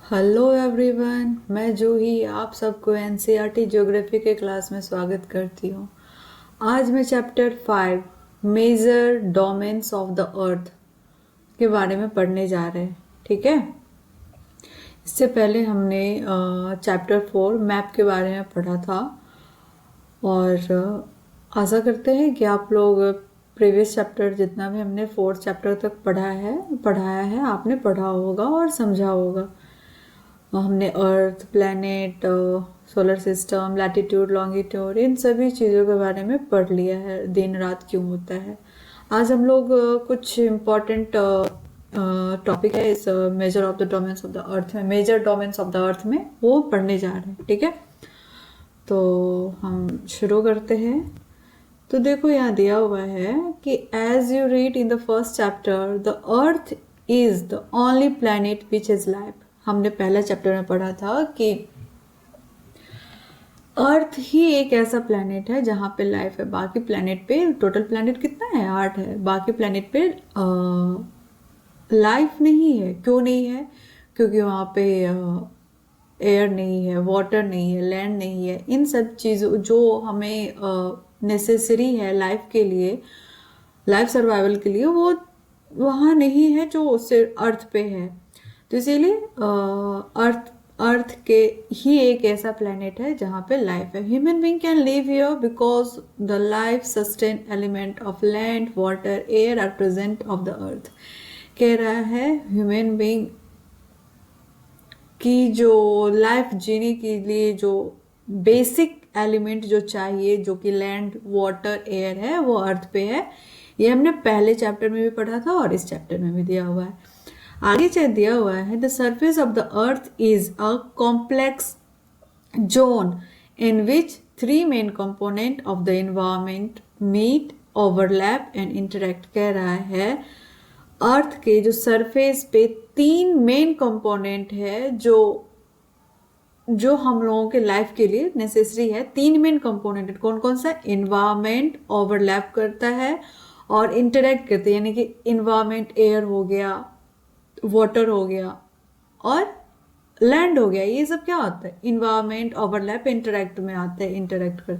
Hello everyone, मैं जूही आप सबको एनसीईआरटी ज्योग्राफी के क्लास में स्वागत करती हूँ। आज मैं chapter 5 major domains of the earth के बारे में पढ़ने जा रहे हैं। ठीक है, इससे पहले हमने चैप्टर 4 मैप के बारे में पढ़ा था और आशा करते हैं कि आप लोग प्रीवियस चैप्टर जितना भी हमने 4th चैप्टर तक पढ़ाया है आपने पढ़ा होगा और समझा होगा। हमने earth, planet, solar system, latitude, longitude इन सभी चीज़ों के बारे में पढ़ लिया है, दिन रात क्यों होता है। आज हम लोग कुछ इम्पॉर्टेंट टॉपिक है इस major of the domains of the earth में, major domains of the earth में वो पढ़ने जा रहे हैं। ठीक है, तो हम शुरू करते हैं। तो देखो यहाँ दिया हुआ है कि as you read in the first chapter the earth is the only planet which is life. हमने पहला चैप्टर में पढ़ा था कि अर्थ ही एक ऐसा प्लैनेट है जहाँ पे लाइफ है। बाकी प्लैनेट पे, टोटल प्लैनेट कितना है? 8 है। बाकी प्लैनेट पे लाइफ नहीं है। क्यों नहीं है? क्योंकि वहाँ पे एयर नहीं है, वाटर नहीं है, लैंड नहीं है। इन सब चीज़ों जो हमें नेसेसरी है लाइफ के लिए, लाइफ सर्वाइवल के लिए, वो वहाँ नहीं है जो सिर्फ अर्थ पे है। तो इसीलिए अर्थ के ही एक ऐसा प्लेनेट है जहाँ पे लाइफ है। Human being can live here because the life sustain element of land, water, air are present of the earth. कह रहा है ह्यूमन बींग की जो लाइफ जीने के लिए जो बेसिक एलिमेंट जो चाहिए, जो कि लैंड, वाटर, एयर है, वो अर्थ पे है। ये हमने पहले चैप्टर में भी पढ़ा था और इस चैप्टर में भी दिया हुआ है। आगे दिया हुआ है the surface of the earth is a complex zone in which 3 main component of the environment meet, overlap and interact. कह रहा है अर्थ के जो सरफेस पे 3 मेन कंपोनेंट है जो हम लोगों के लाइफ के लिए नेसेसरी है। 3 मेन कंपोनेंट कौन कौन सा? एनवायरमेंट ओवरलैप करता है और इंटरेक्ट करते हैं, यानी कि एनवायरमेंट एयर हो गया, वाटर हो गया और लैंड हो गया। ये सब क्या होता है? इन्वायरमेंट ओवरलैप इंटरेक्ट में आता है, इंटरेक्ट कर।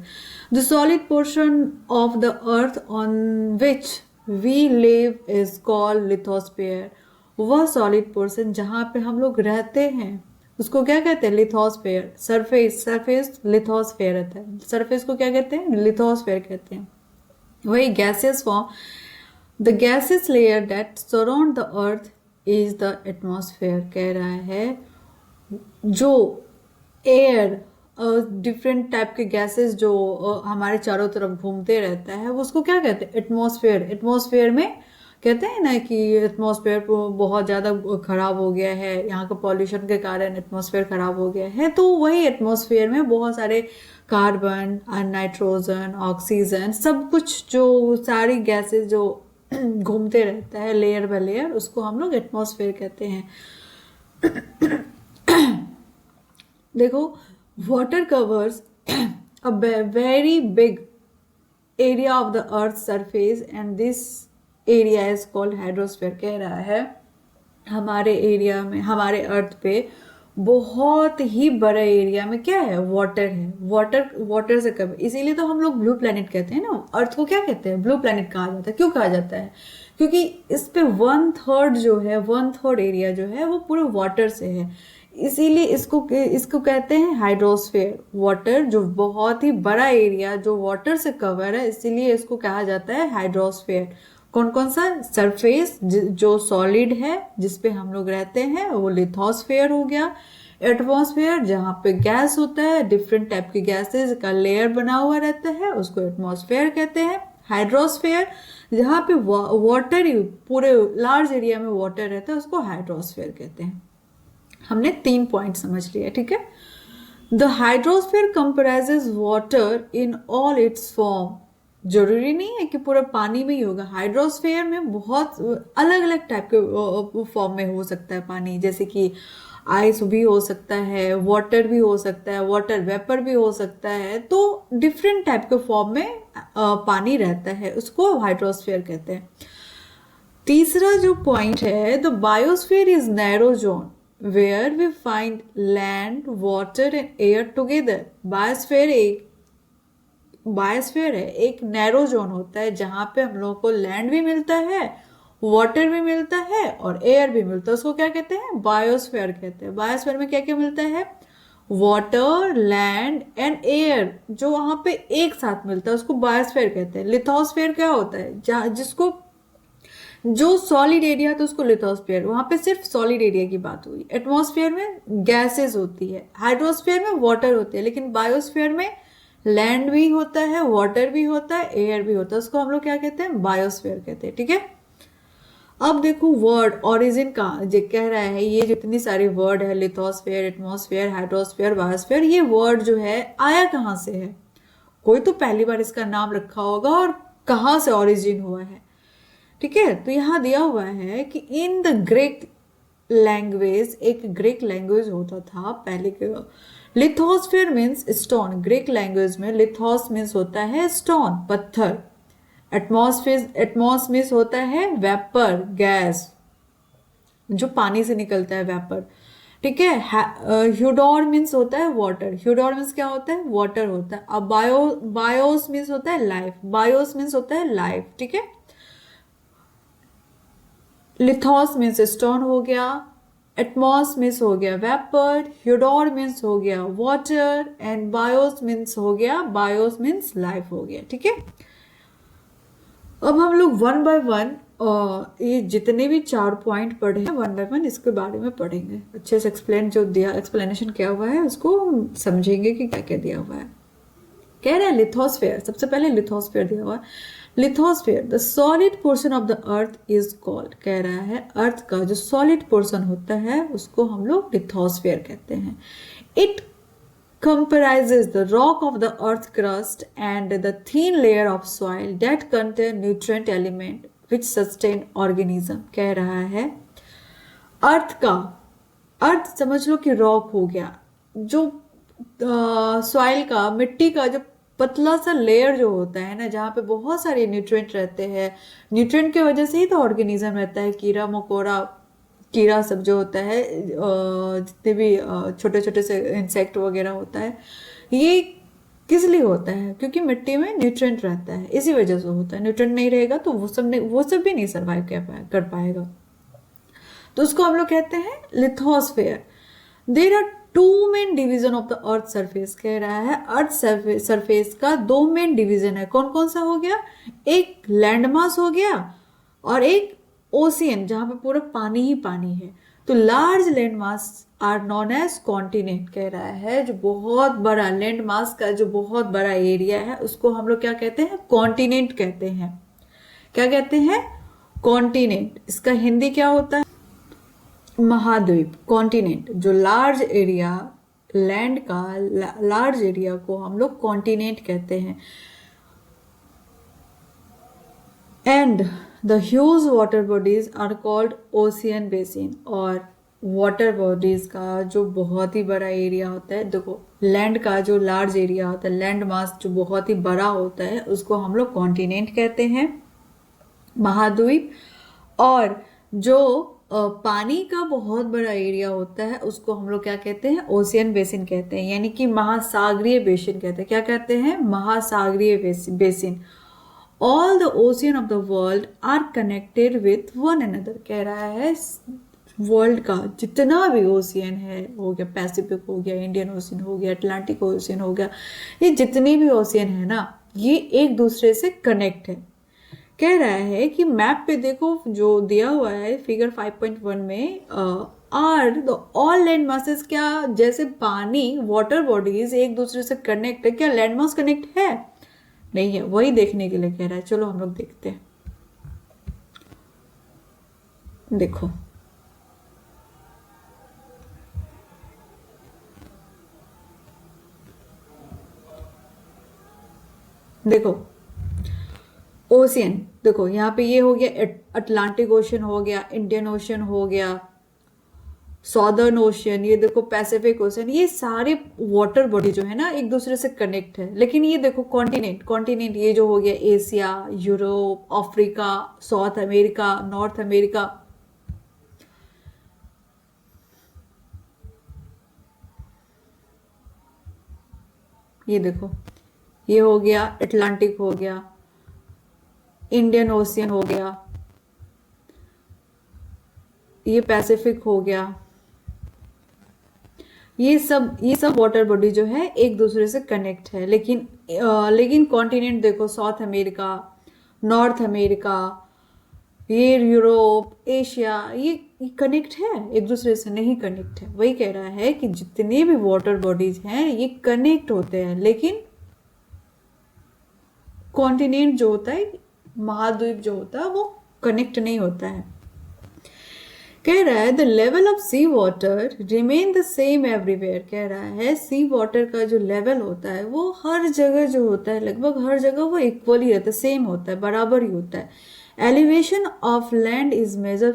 The solid portion of the earth on which we live is called lithosphere. वह सॉलिड पोर्शन जहाँ पे हम लोग रहते हैं उसको क्या कहते हैं? लिथोस्फीयर। सरफेस लिथोस्फीयर रहता है। सरफेस को क्या कहते हैं? लिथोस्फीयर कहते हैं। वही gases form, the gases layer that surround the earth is the atmosphere. कह रहा है जो एयर, डिफरेंट टाइप के गैसेस जो हमारे चारों तरफ घूमते रहता है उसको क्या कहते हैं? एटमॉस्फेयर। एटमॉस्फेयर में कहते हैं ना कि एटमॉस्फेयर बहुत ज़्यादा खराब हो गया है, यहाँ का पॉल्यूशन के कारण एटमॉस्फेयर खराब हो गया है। तो वही एटमॉस्फेयर में बहुत सारे कार्बन, नाइट्रोजन, ऑक्सीजन, सब कुछ जो सारी गैसेस जो घूमते रहता है लेयर बाय लेयर, उसको हम लोग एटमॉस्फेयर कहते हैं। देखो, water covers a very big area of the earth surface and this area is called hydrosphere. कह रहा है हमारे एरिया में, हमारे अर्थ पे बहुत ही बड़ा एरिया में क्या है? वाटर है। वाटर से कवर, इसीलिए तो हम लोग ब्लू प्लैनेट कहते हैं ना। अर्थ को क्या कहते हैं? ब्लू प्लैनेट कहा जाता है। क्यों कहा जाता है? क्योंकि इस पे 1/3 जो है, 1/3 एरिया जो है वो पूरे वाटर से है। इसीलिए इसको कहते हैं हाइड्रोस्फीयर। वाटर जो बहुत ही बड़ा एरिया जो वाटर से कवर है, इसीलिए इसको कहा जाता है हाइड्रोस्फीयर। कौन कौन सा? सरफेस जो सॉलिड है जिसपे हम लोग रहते हैं वो लिथोस्फीयर हो गया। एटमॉस्फेयर जहाँ पे गैस होता है, डिफरेंट टाइप के गैसेस का लेयर बना हुआ रहता है, उसको एटमॉस्फेयर कहते हैं। हाइड्रोस्फीयर जहाँ पे वाटर ही पूरे लार्ज एरिया में वाटर रहता है, उसको हाइड्रोस्फीयर कहते हैं। हमने 3 पॉइंट समझ लिया। ठीक है, the hydrosphere comprises water in all it's form. जरूरी नहीं है कि पूरा पानी में ही होगा। हाइड्रोस्फीयर में बहुत अलग अलग टाइप के फॉर्म में हो सकता है पानी, जैसे कि आइस भी हो सकता है, वाटर भी हो सकता है, वाटर वेपर भी हो सकता है। तो डिफरेंट टाइप के फॉर्म में पानी रहता है, उसको हाइड्रोस्फीयर कहते हैं। तीसरा जो पॉइंट है, the biosphere is narrow zone where we find land, water and air together. Biosphere है एक नैरो जोन होता है जहां पे हम लोगों को लैंड भी मिलता है, वाटर भी मिलता है और एयर भी मिलता है। उसको क्या कहते हैं? बायोस्फीयर कहते हैं। बायोस्फीयर में क्या क्या मिलता है? वाटर, लैंड एंड एयर, जो वहां पे एक साथ मिलता है उसको बायोस्फीयर कहते हैं। लिथोस्फीयर क्या होता है? जिसको जो सॉलिड एरिया तो उसको लिथोस्फीयर, वहां पे सिर्फ सॉलिड एरिया की बात हुई। एटमॉस्फेयर में गैसेस होती है, हाइड्रोस्फीयर में वाटर होती है, लेकिन बायोस्फीयर में लैंड भी होता है, वाटर भी होता है, एयर भी होता है। उसको हम लोग क्या कहते हैं? बायोस्फीयर कहते हैं। ठीक है, अब देखो वर्ड ओरिजिन का जो कह रहा है, ये जितनी सारी वर्ड है, लिथोस्फीयर, एटमॉस्फेयर, हाइड्रोस्फीयर, बायोस्फीयर, ये वर्ड जो है आया कहाँ से है? कोई तो पहली बार इसका नाम रखा होगा और कहाँ से ओरिजिन हुआ है। ठीक है, तो यहां दिया हुआ है कि इन द ग्रीक लैंग्वेज, एक ग्रीक लैंग्वेज होता था पहले के। Lithosphere means stone, Greek language में लिथोस मीन्स होता है स्टोन, पत्थर। एटमॉस मीन्स होता है वेपर, गैस, जो पानी से निकलता है, वेपर। ठीक है, ह्यूडोर मीन्स होता है वाटर, ह्यूडोर मीन्स क्या होता है? वाटर होता है। अब बायोस मीन्स होता है लाइफ, बायोस मीन्स होता है लाइफ। ठीक है, लिथोस मीन्स स्टोन हो गया, एटमॉस मीन्स हो गया वेपर, ह्यूडोर मीन्स हो गया वाटर एंड बायोस मीन्स हो गया, बायोस मीन्स लाइफ हो गया। ठीक है, अब हम लोग वन बाय वन ये जितने भी 4 पॉइंट पढ़े हैं वन बाय वन इसके बारे में पढ़ेंगे। अच्छे से एक्सप्लेन जो दिया, एक्सप्लेनेशन किया हुआ है उसको समझेंगे कि क्या क्या दिया हुआ है। कह रहे हैं लिथोस्फेयर, सबसे पहले लिथोस्फेयर दिया हुआ है। Lithosphere, the solid portion of the earth is called, कह रहा है अर्थ का जो सॉलिड पोर्शन होता है उसको हम लोग लिथोस्फेयर कहते हैं। It comprises the rock of the earth crust and the thin layer of soil that contain nutrient element which sustain organism। कह रहा है अर्थ का, अर्थ समझ लो कि रॉक हो गया, जो सॉइल का, मिट्टी का जो पतला सा लेयर जो होता है ना, जहाँ पे बहुत सारे न्यूट्रिएंट रहते हैं, न्यूट्रिएंट की वजह से ही तो ऑर्गेनिज्म रहता है। कीड़ा मकोड़ा, कीड़ा सब जो होता है, जितने भी छोटे छोटे से इंसेक्ट वगैरह होता है, ये किस लिए होता है? क्योंकि मिट्टी में न्यूट्रिएंट रहता है, इसी वजह से होता है। न्यूट्रिएंट नहीं रहेगा तो वो सब भी नहीं सर्वाइव कर पाएगा। तो उसको हम लोग कहते हैं lithosphere. There are 2 main division of the earth surface, कह रहा है अर्थ सरफेस का 2 मेन डिवीजन है। कौन कौन सा हो गया? एक लैंड मास हो गया और एक ओशियन, जहां पे पूरा पानी ही पानी है। तो large land mass are known as continent, कह रहा है जो बहुत बड़ा लैंड मास का जो बहुत बड़ा एरिया है उसको हम लोग क्या कहते हैं? कॉन्टिनेंट कहते हैं। क्या कहते हैं? कॉन्टिनेंट। इसका हिंदी क्या होता है? महाद्वीप। कॉन्टिनेंट, जो लार्ज एरिया, लैंड का लार्ज एरिया को हम लोग कॉन्टिनेंट कहते हैं। And the huge water bodies are called ocean basin. और वाटर बॉडीज का जो बहुत ही बड़ा एरिया होता है, देखो लैंड का जो लार्ज एरिया होता है, लैंड मास जो बहुत ही बड़ा होता है उसको हम लोग कॉन्टिनेंट कहते हैं, महाद्वीप। और जो पानी का बहुत बड़ा एरिया होता है उसको हम लोग क्या कहते हैं? ओशियन बेसिन कहते हैं, यानी कि महासागरीय बेसिन कहते हैं। क्या कहते हैं? महासागरीय basin. All the ocean of the world are connected with one another, कह रहा है वर्ल्ड का जितना भी ओशियन है, हो गया पैसिफिक हो गया, इंडियन ओशियन हो गया, अटलांटिक ओशियन हो गया, ये जितनी भी ओशियन है ना, ये एक दूसरे से कनेक्ट है। कह रहा है कि मैप पे देखो जो दिया हुआ है फिगर 5.1 में, are the all land masses, क्या जैसे पानी, वाटर बॉडीज एक दूसरे से कनेक्ट है, क्या लैंड मास कनेक्ट है? नहीं है। वही देखने के लिए कह रहा है। चलो हम लोग देखते हैं। देखो देखो ओशियन, देखो यहाँ पे ये हो गया अटलांटिक ओशन हो गया, इंडियन ओशन हो गया, सॉदर्न ओशन, ये देखो पैसिफिक ओशन, ये सारे वाटर बॉडी जो है ना एक दूसरे से कनेक्ट है। लेकिन ये देखो कॉन्टिनेंट, कॉन्टिनेंट ये जो हो गया Asia, Europe, Africa, south America, north America, ये देखो, ये हो गया अटलांटिक, हो गया इंडियन ओशियन, हो गया ये पैसिफिक, हो गया। ये सब वाटर बॉडी जो है एक दूसरे से कनेक्ट है, लेकिन कॉन्टिनेंट देखो, साउथ अमेरिका, नॉर्थ अमेरिका, ये यूरोप, एशिया, ये कनेक्ट है, एक दूसरे से नहीं कनेक्ट है। वही कह रहा है कि जितने भी वाटर बॉडीज हैं ये कनेक्ट होते हैं, लेकिन कॉन्टिनेंट जो होता है, महाद्वीप जो होता है, वो कनेक्ट नहीं होता है। कह रहा है the level of sea water remain the same everywhere. कह रहा है सी वाटर का जो लेवल होता है वो हर जगह जो होता है, लगभग हर जगह वो इक्वल ही रहता है, सेम होता है, बराबर ही होता है। Elevation of land is measured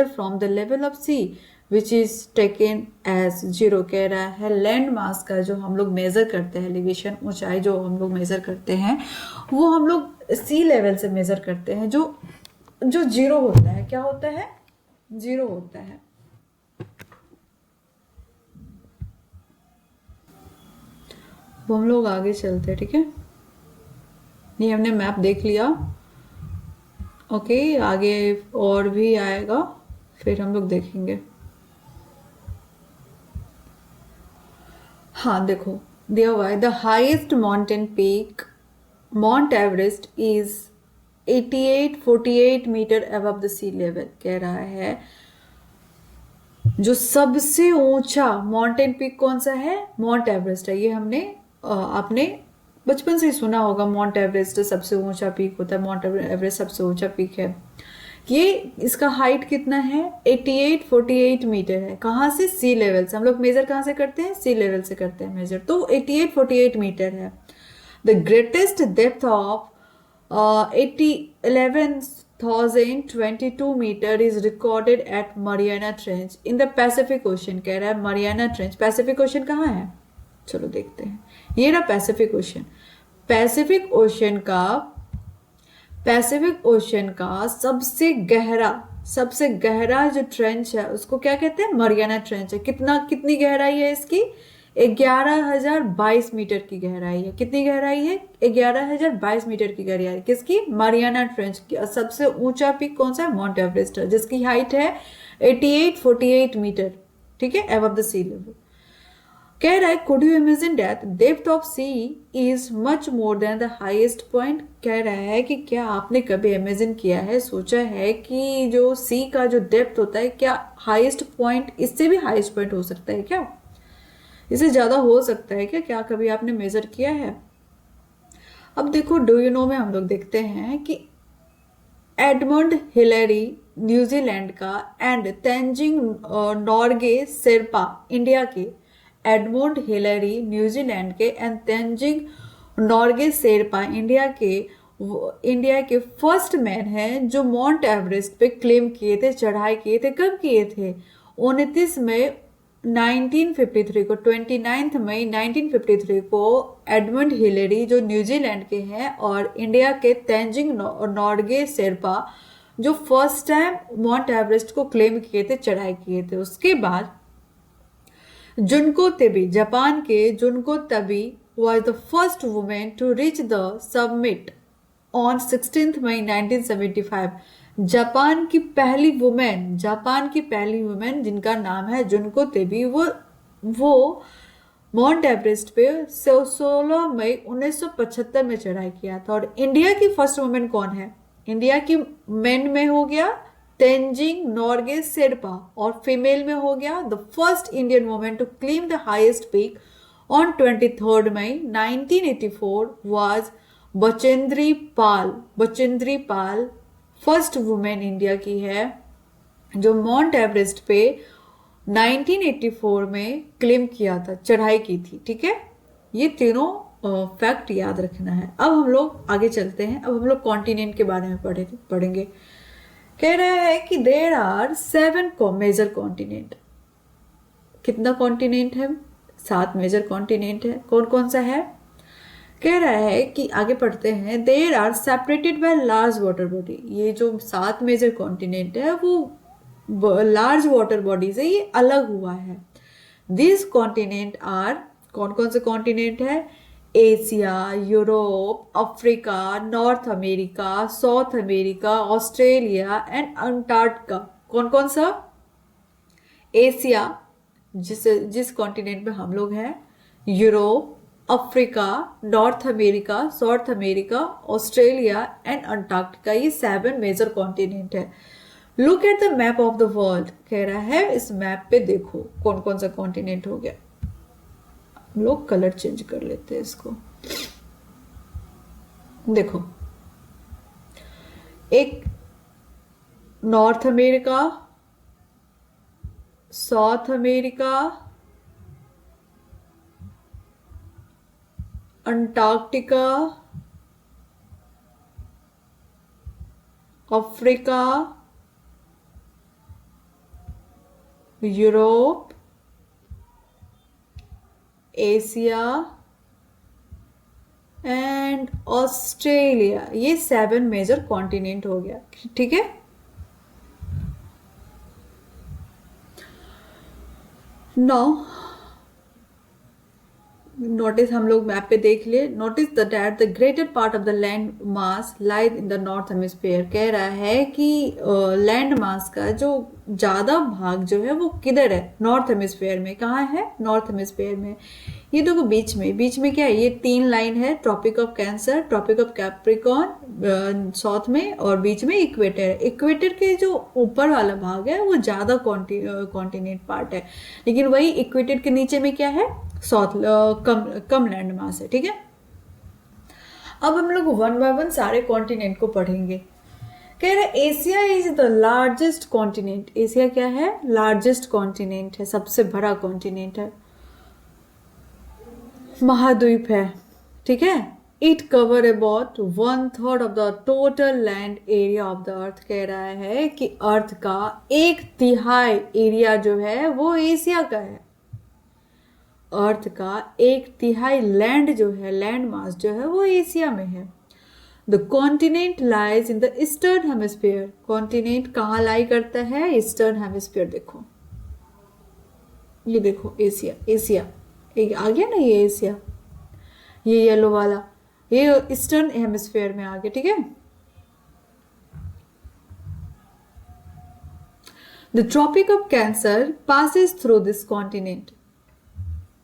from the level of sea which is taken as 0। कह रहा है लैंड मास का जो हम लोग मेजर करते हैं, एलिवेशन, ऊंचाई जो हम लोग मेजर करते हैं, वो हम लोग सी लेवल से मेजर करते हैं, जो 0 होता है। क्या होता है? 0 होता है। वो हम लोग आगे चलते हैं, ठीक है। ये हमने मैप देख लिया। ओके, आगे और भी आएगा, फिर हम लोग देखेंगे। हाँ देखो, दिया हुआ है the highest mountain peak Mount Everest is 8848 metre above the sea level. कह रहा है जो सबसे ऊंचा माउंटेन पीक कौन सा है? माउंट एवरेस्ट है। ये हमने आपने बचपन से ही सुना होगा, माउंट एवरेस्ट सबसे ऊंचा पीक होता है, माउंट एवरेस्ट सबसे ऊंचा पीक है। ये इसका हाइट कितना है? 8848 मीटर है। कहाँ से? सी लेवल से। हम लोग मेजर कहाँ से करते हैं? सी लेवल से करते हैं मेजर। तो 8848 मीटर है। The greatest depth of 11,022 metre is recorded at Mariana Trench in the Pacific Ocean. कह रहा है मरियाना ट्रेंच। पैसिफिक ओशन कहाँ है? चलो देखते हैं। ये रहा पैसिफिक ओशन। पैसिफिक ओशन का सबसे गहरा जो ट्रेंच है उसको क्या कहते हैं? मरियाना ट्रेंच है। कितनी गहराई है इसकी? 11,022 मीटर की गहराई है। कितनी गहराई है? 11,022 मीटर की गहराई है। किसकी? मरियाना ट्रेंच की। सबसे ऊंचा पीक कौन सा है? माउंट एवरेस्ट है, जिसकी हाइट है 8848 मीटर, ठीक है, अबव द सी लेवल। कह रहा है could you imagine that depth of sea is much more than the highest point. कह रहा है कि क्या आपने कभी इमेजिन किया है, सोचा है कि जो सी का जो डेप्थ होता है, क्या हाईएस्ट पॉइंट इससे भी हाईएस्ट पॉइंट हो सकता है? क्या इससे ज्यादा हो सकता है? क्या कभी आपने मेजर किया है? अब देखो, डू यू नो में हम लोग देखते हैं कि एडमंड हिलेरी न्यूजीलैंड का एंड तेंजिंग नॉर्गे शेर्पा इंडिया के, एडमंड हिलेरी न्यूजीलैंड के एंड तेंजिंग नॉर्गे शेर्पा इंडिया के फर्स्ट मैन हैं जो माउंट एवरेस्ट पे क्लेम किए थे, चढ़ाई किए थे। कब किए थे? 29 मई 1953 को, 29 मई 1953 को एडमंड हिलेरी जो न्यूजीलैंड के हैं और इंडिया के तेंजिंग नॉर्गे शेर्पा जो फर्स्ट टाइम माउंट एवरेस्ट को क्लेम किए थे, चढ़ाई किए थे। उसके बाद जुनको तेबी, जापान के जुनको तेबी was the first woman to reach the summit on 16th May 1975। Japan की पहली वुमेन जिनका नाम है जुनको तेबी, वो माउंट एवरेस्ट पे 16 मई 1975 में चढ़ाई किया था। और इंडिया की फर्स्ट वुमेन कौन है? इंडिया की मेन में हो गया तेंजिंग नॉर्गे शेर्पा, और फीमेल में हो गया the first Indian women to claim the highest peak on 23 May 1984 was Bachendri Pal first women India की है जो माउंट एवरेस्ट पे 1984 में क्लेम किया था, चढ़ाई की थी, ठीक है। ये तीनों फैक्ट याद रखना है। अब हम लोग आगे चलते हैं। अब हम लोग कॉन्टिनेंट के बारे में पढ़ेंगे। कह रहा है कि देयर आर 7 मेजर कॉन्टिनेंट। कितना कॉन्टिनेंट है? 7 मेजर कॉन्टिनेंट है। कौन कौन सा है? कह रहा है कि आगे पढ़ते हैं, there are separated by large water body. ये जो 7 मेजर कॉन्टिनेंट है वो लार्ज वाटर बॉडी से ये अलग हुआ है। दिस कॉन्टिनेंट आर कौन कौन से कॉन्टिनेंट है? Asia, Europe, Africa, north America, south America, Australia and Antarctica. कौन कौन सा? एशिया, जिस कॉन्टिनेंट में हम लोग हैं, Europe, Africa, north America, south America, Australia and Antarctica, ये 7 मेजर कॉन्टिनेंट है। Look at the map of the world, कह रहा है इस मैप पे देखो कौन कौन सा कॉन्टिनेंट हो गया। हम लोग कलर चेंज कर लेते हैं इसको। देखो, एक north America, south America, Antarctica, Africa, Europe, Asia and Australia, ये 7 मेजर कॉन्टिनेंट हो गया। ठीक है, नाउ नोटिस, हम लोग मैप पे देख ले, notice that the greater part of the land mass lies in the north hemisphere. कह रहा है कि लैंड मास का जो ज्यादा भाग जो है वो किधर है? नॉर्थ हेमिस्फीयर में। कहाँ है? नॉर्थ हेमिस्फीयर में। ये देखो बीच में क्या है? ये 3 लाइन है, Tropic of Cancer, Tropic of Capricorn south में, और बीच में इक्वेटर है। इक्वेटर के जो ऊपर वाला भाग है वो ज्यादा कॉन्टिनेंट पार्ट है, लेकिन वही इक्वेटर के नीचे में क्या है? साउथ कम लैंड मास है। ठीक है, अब हम लोग 1 बाय 1 सारे कॉन्टिनेंट को पढ़ेंगे। कह रहे Asia is the largest continent. Asia क्या है? लार्जेस्ट कॉन्टिनेंट है, सबसे बड़ा कॉन्टिनेंट है, महाद्वीप है। ठीक है, it cover about 1/3 of the total land area of the earth. कह रहा है कि अर्थ का 1/3 एरिया जो है वो एशिया का है। अर्थ का 1/3 लैंड जो है, लैंड मास जो है वो एशिया में है। The continent lies in the eastern hemisphere. Continent कहाँ लाई करता है? Eastern hemisphere. देखो, ये देखो एशिया, एशिया एक आ गया ना, ये एशिया, ये येलो वाला, ये ईस्टर्न हेमिस्फीयर में आ गया। ठीक है, the Tropic of Cancer passes through this continent.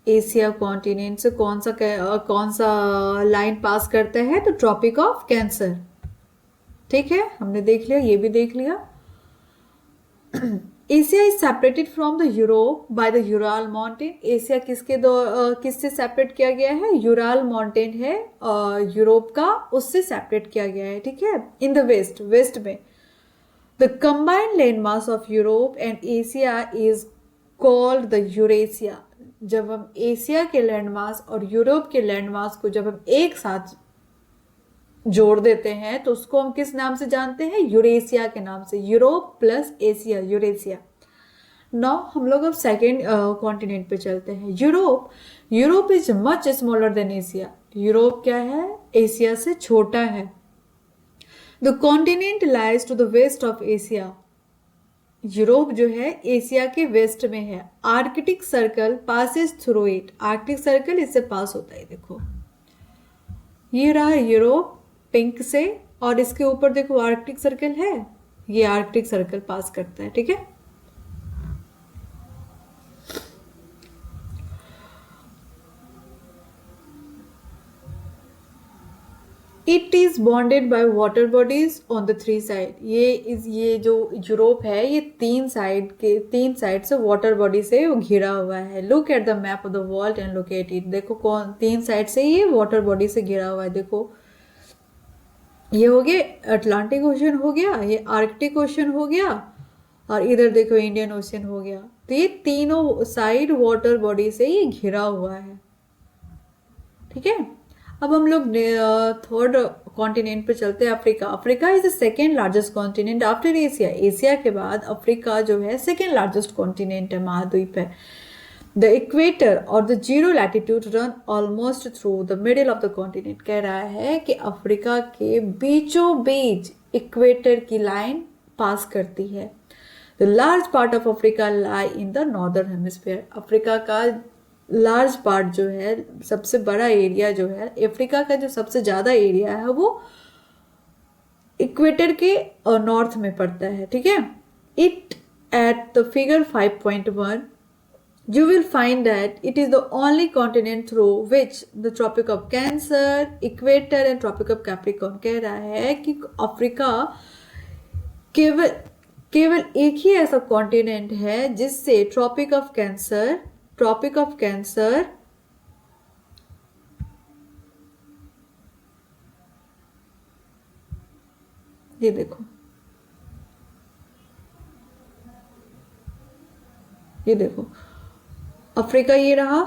Asia continent से कौन सा लाइन पास करता है? तो ट्रॉपिक ऑफ कैंसर। ठीक है, हमने देख लिया, ये भी देख लिया। Asia is separated from the Europe by the Ural mountain. Asia किससे सेपरेट किया गया है? यूराल माउंटेन है यूरोप का, उससे सेपरेट किया गया है। ठीक है, इन द वेस्ट में the combined land mass of Europe and Asia is called the Eurasia. जब हम एशिया के लैंडमास और यूरोप के लैंडमास को जब हम एक साथ जोड़ देते हैं तो उसको हम किस नाम से जानते हैं? यूरेशिया के नाम से। Europe plus Asia, Eurasia. Now हम लोग अब सेकेंड कॉन्टिनेंट पे चलते हैं, Europe. Europe is much smaller than Asia. Europe क्या है? एशिया से छोटा है। The continent lies to the west of Asia. Europe जो है एशिया के वेस्ट में है। Arctic Circle passes through it. Arctic Circle इससे पास होता है। देखो, ये रहा यूरोप पिंक से, और इसके ऊपर देखो आर्कटिक सर्कल है, ये आर्कटिक सर्कल पास करता है। ठीक है, it is bounded by water bodies on the 3 side. ये जो यूरोप है ये 3 साइड से वाटर बॉडी से घिरा हुआ है। Look at the map of the world and look at it. देखो कौन 3 साइड से ये वाटर बॉडी से घिरा हुआ है। देखो, ये हो गया अटलांटिक ओशन हो गया, ये आर्कटिक ओशन हो गया, और इधर देखो इंडियन ओशन हो गया। तो ये तीनों साइड वाटर बॉडी से ये घिरा हुआ है। ठीक है, अब हम लोग थर्ड कॉन्टिनेंट पे चलते हैं, Africa. Africa is the second largest continent after Asia. Asia के बाद अफ्रीका जो है सेकेंड लार्जेस्ट कॉन्टिनेंट है, महाद्वीप है। द इक्वेटर और the zero latitude run almost through the middle of the continent. कह रहा है कि अफ्रीका के बीचों बीच इक्वेटर की लाइन पास करती है। The large part of Africa lie in the northern hemisphere. Africa का लार्ज पार्ट जो है, सबसे बड़ा एरिया जो है अफ्रीका का, जो सबसे ज्यादा एरिया है वो इक्वेटर के नॉर्थ में पड़ता है, ठीक है। It at the figure 5.1 you will find that it is the only continent through which the Tropic of Cancer, Equator and Tropic of Capricorn कह रहा है कि अफ्रीका केवल केवल एक ही ऐसा कॉन्टिनेंट है जिससे ट्रॉपिक ऑफ कैंसर ये देखो, ये देखो, अफ्रीका ये रहा,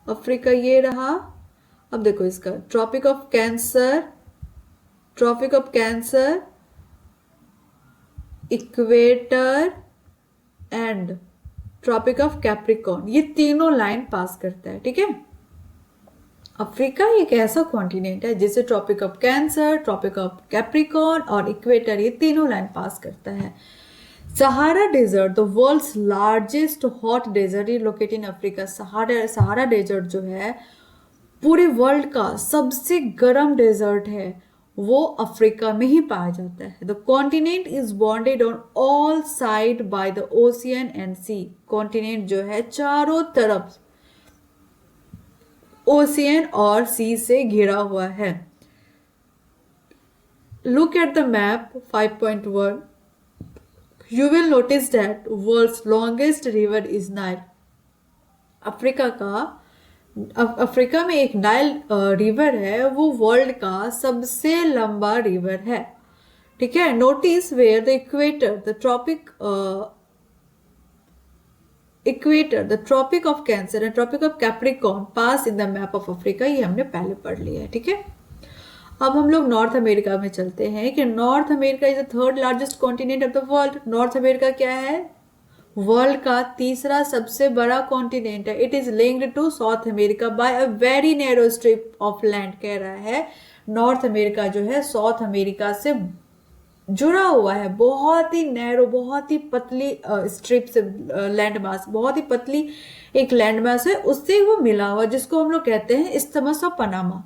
अफ्रीका ये रहा। अब देखो इसका Tropic of Cancer, equator and Tropic of Capricorn, ये तीनों लाइन पास करता है, ठीक है। अफ्रीका एक ऐसा कॉन्टिनेंट है जिसे Tropic of Cancer, Tropic of Capricorn और इक्वेटर ये तीनों लाइन पास करता है। Sahara desert, the world's largest hot desert, located in Africa. Sahara desert जो है पूरे वर्ल्ड का सबसे गर्म डेजर्ट है, वो अफ्रीका में ही पाया जाता है। The continent is bounded on all side by the ocean and sea. Continent जो है चारों तरफ ओशियन और सी से घिरा हुआ है। Look at the map 5.1, you will notice that world's longest river is Nile। Africa में एक नाइल रिवर है, वो वर्ल्ड का सबसे लंबा रिवर है, ठीक है। Notice where the equator, the Tropic of Cancer and Tropic of Capricorn pass in the map of Africa, ये हमने पहले पढ़ लिया है, ठीक है। अब हम लोग नॉर्थ अमेरिका में चलते हैं कि North America is the third largest continent of the world. North America क्या है? वर्ल्ड का तीसरा सबसे बड़ा कॉन्टिनेंट है। It is linked to South America by a very narrow strip of land. कह रहा है नॉर्थ अमेरिका जो है साउथ अमेरिका से जुड़ा हुआ है, बहुत ही नैरो, बहुत ही पतली स्ट्रिप से, लैंड मास, बहुत ही पतली एक लैंड मास है, उससे वो मिला हुआ, जिसको हम लोग कहते हैं इस्थमस ऑफ पनामा।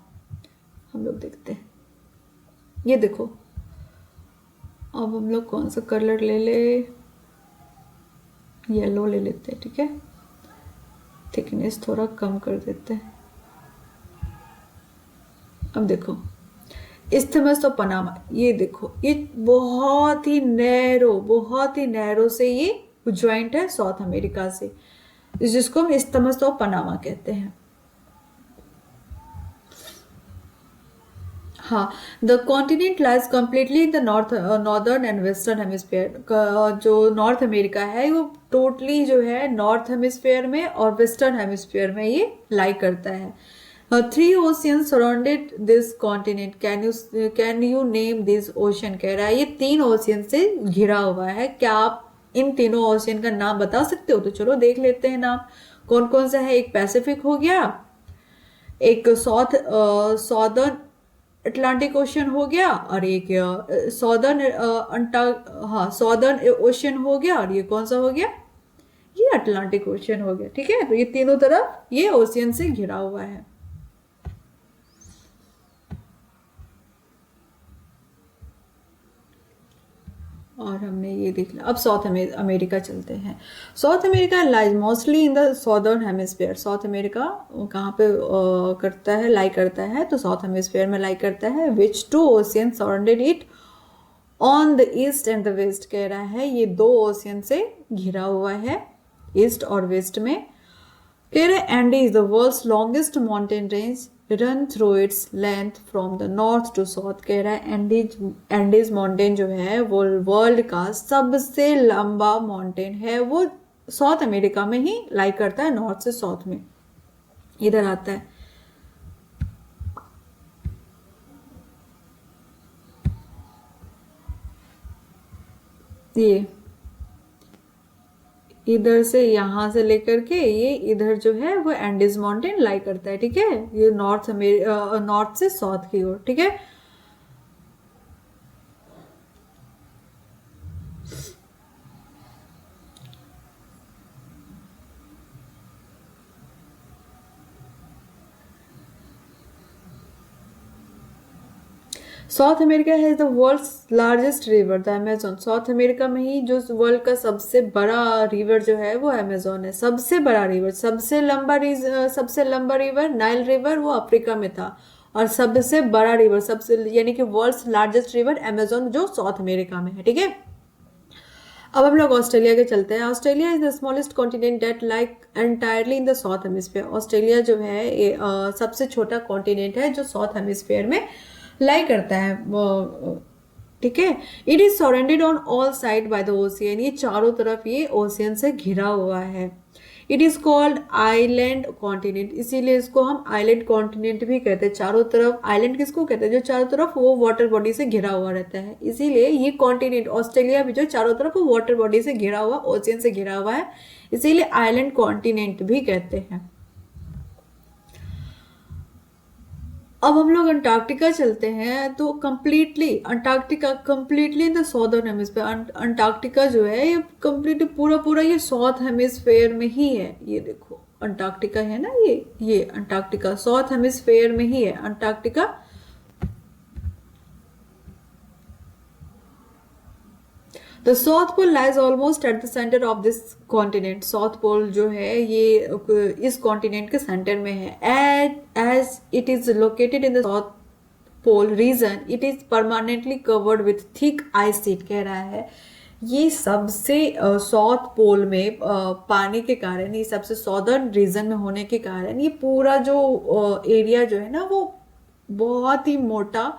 हम लोग देखते हैं, ये देखो। अब हम लोग कौन सा कलर ले ले, येलो ले लेते हैं, ठीक है। थिकनेस थोड़ा कम कर देते हैं। अब देखो इस्थमस ऑफ पनामा, ये देखो, ये बहुत ही नैरो से ये ज्वाइंट है साउथ अमेरिका से, जिसको हम इस्थमस ऑफ पनामा कहते हैं। हाँ, the continent lies completely in the northern and western hemisphere. जो नॉर्थ अमेरिका है वो टोटली जो है नॉर्थ हेमिस्फीयर में और वेस्टर्न हेमिस्फीयर में ये लाई करता है। 3 ocean surrounded this continent, can you name this ocean. कह रहा है ये 3 ओशियन से घिरा हुआ है, क्या आप इन तीनों ओशियन का नाम बता सकते हो? तो चलो देख लेते हैं नाम, कौन कौन सा है। एक पैसिफिक हो गया, एक सॉदर्न अटलांटिक ओशन हो गया, और एक सॉदर्न ओशन हो गया, और ये कौन सा हो गया? ये अटलांटिक ओशन हो गया, ठीक है। तो ये तीनों तरफ ये ओशियन से घिरा हुआ है। और हमने ये देख लिया। अब साउथ अमेरिका चलते हैं। South America lies mostly in the southern hemisphere. South America कहाँ पे करता है, लाई करता है? तो साउथ हेमिस्फीयर में लाई करता है। Which 2 ocean surrounded it on the east and the west. कह रहा है ये 2 ओशियन से घिरा हुआ है, ईस्ट और वेस्ट में। कह रहे हैं Andes, the world's longest mountain range, run through its length from the north to south. कह रहा है एंडीज माउंटेन जो है वो वर्ल्ड का सबसे लंबा माउंटेन है, वो साउथ अमेरिका में ही लाई करता है, नॉर्थ से साउथ में इधर आता है। ये इधर से यहां से लेकर के ये इधर जो है वो एंडीज माउंटेन लाई करता है, ठीक है। ये नॉर्थ से साउथ की ओर, ठीक है। साउथ अमेरिका है the world's largest river the Amazon. South America में ही जो वर्ल्ड का सबसे बड़ा रिवर जो है वो अमेजोन है। सबसे बड़ा रिवर, सबसे लंबा रिवर नाइल रिवर वो अफ्रीका में था, और सबसे बड़ा रिवर, सबसे यानी कि वर्ल्ड्स लार्जेस्ट रिवर अमेजोन जो साउथ अमेरिका में है। ठीक है, अब हम लोग ऑस्ट्रेलिया के चलते हैं। Australia is the smallest continent that lies entirely in the south hemisphere. Australia जो है ये सबसे छोटा कॉन्टिनेंट है जो साउथ हेमिस्फीयर में लाई करता है। ठीक है, it is surrounded on all side by the ocean. ये चारों तरफ ये ओशियन से घिरा हुआ है। It is called island continent, इसीलिए इसको हम आइलैंड कॉन्टिनेंट भी कहते हैं। चारों तरफ आइलैंड किसको कहते हैं, जो चारों तरफ वो वाटर बॉडी से घिरा हुआ रहता है, इसीलिए ये कॉन्टिनेंट ऑस्ट्रेलिया भी जो चारों तरफ वो वाटर बॉडी से घिरा हुआ, ओशियन से घिरा हुआ है, इसीलिए आइलैंड कॉन्टिनेंट भी कहते हैं। अब हम लोग अंटार्कटिका चलते हैं, तो Antarctica completely in the southern hemisphere. Antarctica जो है ये कंप्लीटली पूरा ये साउथ हेमिस्फीयर में ही है। ये देखो अंटार्कटिका है ना, ये अंटार्कटिका साउथ हेमिस्फीयर में ही है Antarctica. The South Pole lies almost at the centre of this continent. South Pole जो है ये इस कॉन्टिनेंट के सेंटर में है। As it is located in the South Pole region, it is permanently covered with thick ice sheet. कह रहा है ये सबसे साउथ पोल में पानी के कारण, ये सबसे सॉदर्न रीजन में होने के कारण ये पूरा जो एरिया जो है ना वो बहुत ही मोटा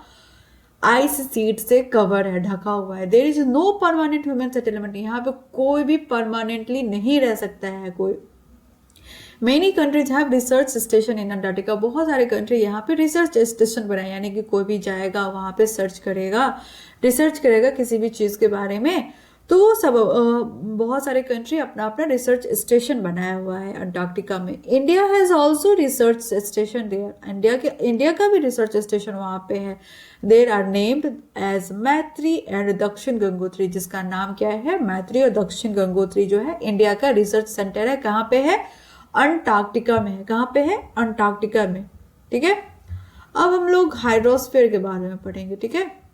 आइस सीट से कवर है, ढका हुआ है। There is no permanent human settlement, यहाँ पे कोई भी परमानेंटली नहीं रह सकता है कोई। Many countries have research station in Antarctica. बहुत सारे कंट्री यहाँ पे रिसर्च स्टेशन बनाए, यानी कि कोई भी जाएगा वहाँ पे रिसर्च करेगा किसी भी चीज़ के बारे में, तो वो सब बहुत सारे कंट्री अपना अपना रिसर्च स्टेशन बनाया हुआ है अंटार्कटिका में। India has also research station there. India का भी रिसर्च स्टेशन वहाँ पे है। There are named as Maitri and Dakshin Gangotri, जिसका नाम क्या है, मैत्री और दक्षिण गंगोत्री जो है इंडिया का रिसर्च सेंटर है। कहाँ पे है, अंटार्कटिका में है। कहाँ पे है, अंटार्कटिका में। ठीक है, अब हम लोग हाइड्रोस्फीयर के बारे में पढ़ेंगे। ठीक है,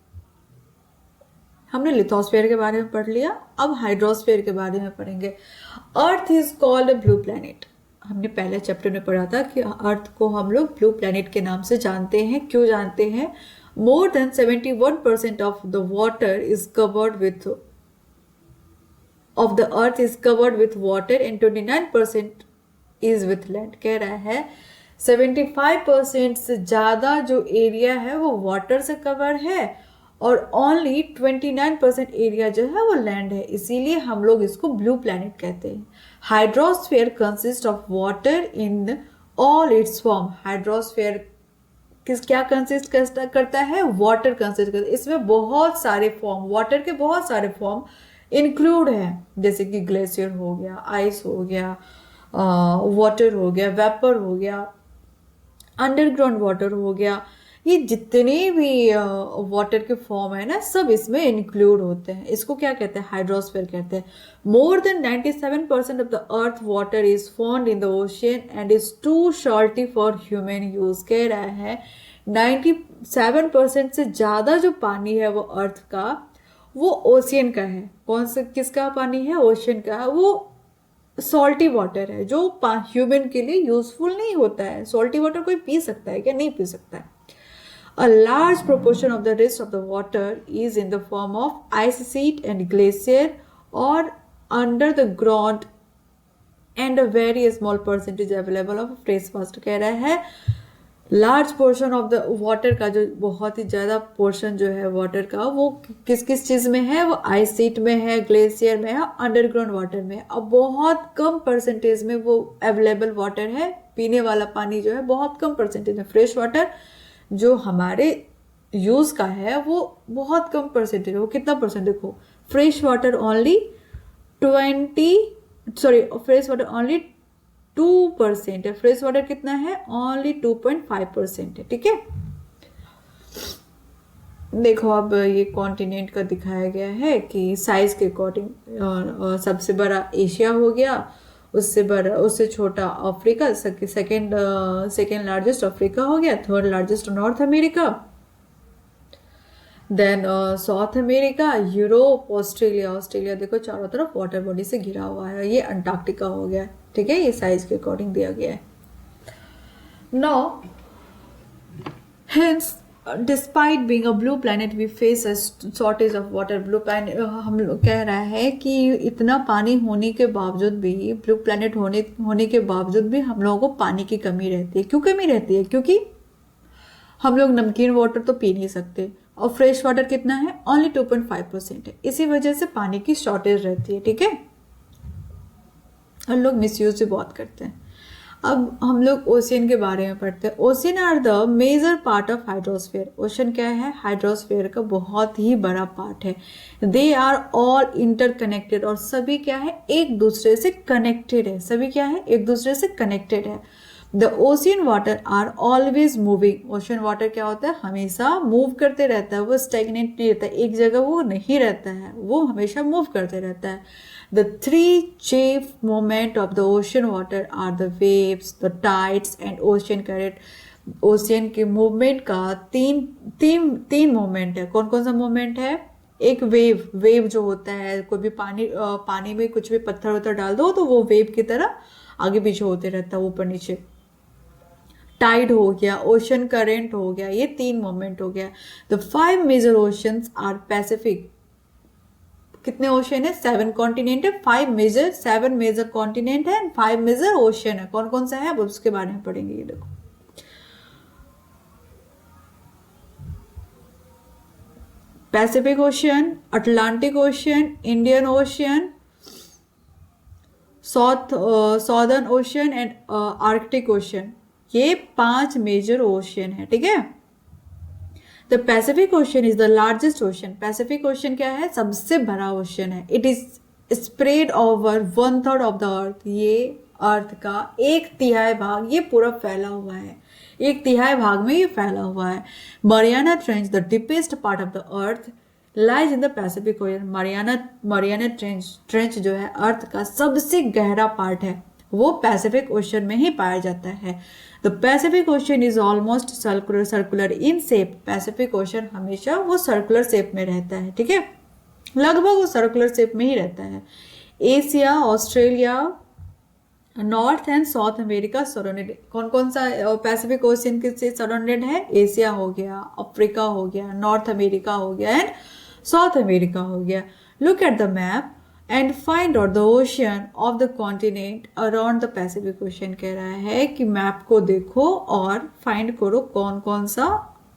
हमने लिथोस्फीयर के बारे में पढ़ लिया, अब हाइड्रोस्फीयर के बारे में पढ़ेंगे। Earth is called blue planet. हमने पहले चैप्टर में पढ़ा था कि अर्थ को हम लोग ब्लू प्लैनेट के नाम से जानते हैं। क्यों जानते हैं, more then 71% of the water is covered width of the earth is covered with water and 29% is with land. कह रहा है 75% से ज्यादा जो एरिया है वो वाटर से कवर है और ओनली 29% एरिया जो है वो लैंड है, इसीलिए हम लोग इसको ब्लू प्लैनेट कहते हैं। Hydrosphere consist of water in all it's form. Hydrosphere क्या कंसिस्ट करता है, वाटर कंसिस्ट करता है। इसमें बहुत सारे फॉर्म, वाटर के बहुत सारे फॉर्म इंक्लूड हैं, जैसे कि ग्लेशियर हो गया, आइस हो गया, वाटर हो गया, वेपर हो गया, अंडरग्राउंड वाटर हो गया। ये जितने भी वाटर के फॉर्म है ना, सब इसमें इंक्लूड होते हैं। इसको क्या कहते हैं, हाइड्रोस्फीयर कहते हैं। More than 97% of the earth water is found in the ocean and is too salty for human use. कह रहा है 97% से ज्यादा जो पानी है वो अर्थ का, वो ओशियन का है। कौन सा, किसका पानी है, ओशियन का। वो सॉल्टी वाटर है जो ह्यूमन के लिए यूजफुल नहीं होता है। सॉल्टी वाटर कोई पी सकता है क्या, नहीं पी सकता है। A large proportion of the rest of the water is in the form of ice sheet and glacier or under the ground and a very small percentage available of fresh water। कह रहा है large portion of the water का, जो बहुत ही ज़्यादा portion जो है water का, वो किस किस चीज़ में है, वो आइस शीट में है, ग्लेशियर में है, अंडरग्राउंड वाटर में। अब बहुत कम परसेंटेज में वो अवेलेबल वाटर है, पीने वाला पानी जो है बहुत कम परसेंटेज में। फ्रेश वाटर जो हमारे यूज का है वो बहुत कम परसेंटेज है। वो कितना परसेंट देखो, फ्रेश वाटर ओनली 2% है। फ्रेश वाटर कितना है, ओनली 2.5% है। ठीक है, देखो अब ये कॉन्टिनेंट का दिखाया गया है कि साइज के अकॉर्डिंग सबसे बड़ा एशिया हो गया, उससे छोटा अफ्रीका, सेकेंड लार्जेस्ट अफ्रीका हो गया, third largest North America, then South America, Europe, Australia. Australia देखो चारों तरफ वाटर बॉडी से घिरा हुआ है। ये अंटार्कटिका हो गया, ठीक है, ये साइज के अकॉर्डिंग दिया गया है। Now hence despite being a blue planet we face a shortage of water। Blue planet हम लोग कह रहा है कि इतना पानी होने के बावजूद भी, ब्लू planet होने के बावजूद भी हम लोगों को पानी की कमी रहती है। क्यों कमी रहती है? क्योंकि हम लोग नमकीन वाटर तो पी नहीं सकते और फ्रेश वाटर कितना है? ओनली 2.5% है। इसी वजह से पानी की शॉर्टेज रहती है, ठीक है। और लोग मिसयूज भी बहुत करते हैं। अब हम लोग ओशियन के बारे में पढ़ते हैं। Ocean are the major part of hydrosphere. Ocean क्या है? हाइड्रोस्फीयर का बहुत ही बड़ा पार्ट है। दे आर ऑल इंटरकनेक्टेड, और सभी क्या है? एक दूसरे से कनेक्टेड है। सभी क्या है? एक दूसरे से कनेक्टेड है। The ocean water are always moving. Ocean water क्या होता है? हमेशा मूव करते रहता है। वो स्टेगनेंट नहीं रहता, एक जगह वो नहीं रहता है, वो हमेशा मूव करते रहता है। The three chief movement of the ocean water are the waves, the tides and ocean current। Ocean के मूवमेंट का तीन मूवमेंट है। कौन कौन सा मूवमेंट है? एक वेव जो होता है, कोई भी पानी में कुछ भी पत्थर वत्थर डाल दो तो वो वेव की तरह आगे पीछे होते रहता है, ऊपर नीचे। टाइड हो गया, ओशन करेंट हो गया, ये तीन मूवमेंट हो गया। The 5 major oceans are Pacific. कितने ओशन है? 7 कॉन्टिनेंट है, 7 मेजर कॉन्टिनेंट है, 5 मेजर ओशन है। कौन कौन सा है अब उसके बारे में पढ़ेंगे। ये देखो, Pacific ocean, Atlantic ocean, Indian ocean, southern ocean and Arctic ocean. ये 5 मेजर ओशन है, ठीक है। The Pacific ocean is the largest ocean. Pacific ocean क्या है? सबसे बड़ा ओशन है। It is spread over 1/3 of the अर्थ। ये अर्थ का 1/3 भाग ये पूरा फैला हुआ है। 1/3 भाग में ये फैला हुआ है। Mariana trench, the deepest part of the earth, lies in the Pacific ocean. Mariana trench जो है अर्थ का सबसे गहरा पार्ट है, वो पैसिफिक ओशन में ही पाया जाता है। The Pacific ocean is almost circular in shape. Pacific ocean हमेशा वो सर्कुलर शेप में रहता है, ठीक है, लगभग वो सर्कुलर शेप में ही रहता है। Asia, Australia, north and south America surrounded. कौन कौन सा पैसिफिक ओशन से सराउंडेड है? एशिया हो गया, अफ्रीका हो गया, नॉर्थ अमेरिका हो गया एंड साउथ अमेरिका हो गया। Look at the map and find out the ocean of the continent around the Pacific Ocean. कह रहा है कि मैप को देखो और फाइंड करो कौन कौन सा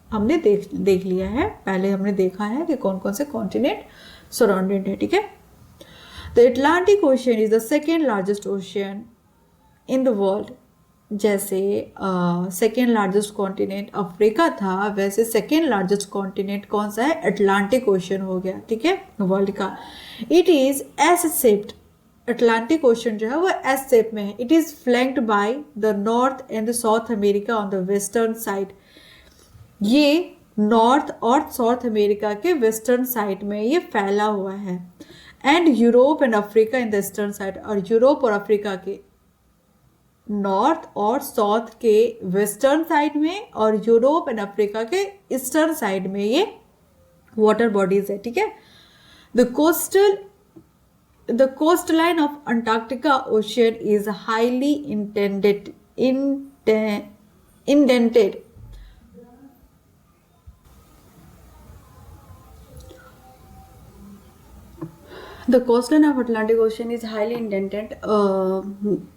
हमने देख लिया है, पहले हमने देखा है कि कौन कौन से कॉन्टिनेंट सराउंडेड है, ठीक है। The Atlantic ocean is the second largest ocean in the world. जैसे सेकेंड लार्जेस्ट कॉन्टिनेंट अफ्रीका था, वैसे सेकेंड लार्जेस्ट कॉन्टिनेंट कौन सा है? अटलांटिक ओशन हो गया, ठीक है, वर्ल्ड का। It is S shaped. Atlantic ocean जो है वो एस शेप में है। It is flanked by the north and the south America on the western side. ये नॉर्थ और साउथ अमेरिका के वेस्टर्न साइड में ये फैला हुआ है। And Europe and Africa in the eastern side. और यूरोप और अफ्रीका के नॉर्थ और साउथ के वेस्टर्न साइड में और यूरोप एंड अफ्रीका के ईस्टर्न साइड में ये वाटर बॉडीज है, ठीक है। The coastline of Antarctica ocean is highly indented. The coastline of Atlantic Ocean is highly indented.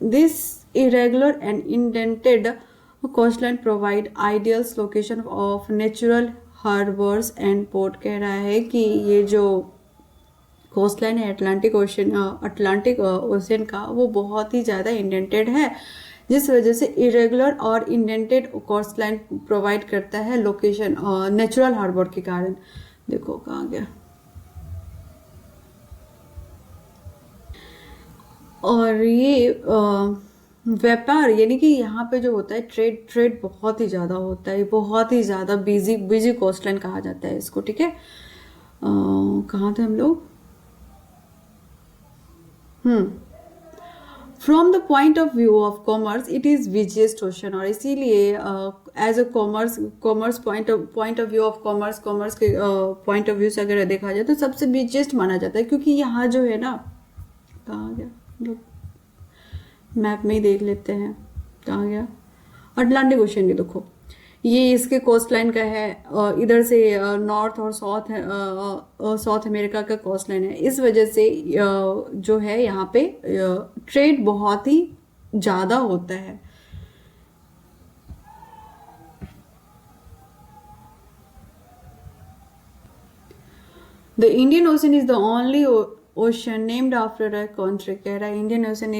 This irregular and indented coastline provide ideal location of natural harbors and port। कह रहा है कि ये जो coastline है अटलांटिक ओशन का, वो बहुत ही ज़्यादा इंडेंटेड है, जिस वजह से इरेगुलर और इंडेंटेड कोस्टलाइन प्रोवाइड करता है लोकेशन नेचुरल हार्बर के कारण। देखो कहाँ गया। और ये व्यापार यानी कि यहाँ पे जो होता है ट्रेड बहुत ही ज़्यादा होता है, बहुत ही ज़्यादा बिजी कोस्टलाइन कहा जाता है इसको, ठीक है। कहाँ थे हम लोग? From the point of view of commerce it is busiest ocean, और इसीलिए as a commerce point of view of commerce के पॉइंट ऑफ व्यू से अगर देखा जाए तो सबसे बिजिएस्ट माना जाता है, क्योंकि यहाँ जो है ना, कहाँ गया, मैप में ही देख लेते हैं कहाँ गया, अटलांटिक ओशन, ये देखो ये इसके कोस्ट लाइन का है, इधर से नॉर्थ और साउथ अमेरिका का कोस्ट लाइन है। इस वजह से जो है यहाँ पे ट्रेड बहुत ही ज़्यादा होता है। The Indian ocean is the only ocean named after a country. कह रहा है इंडियन ओशन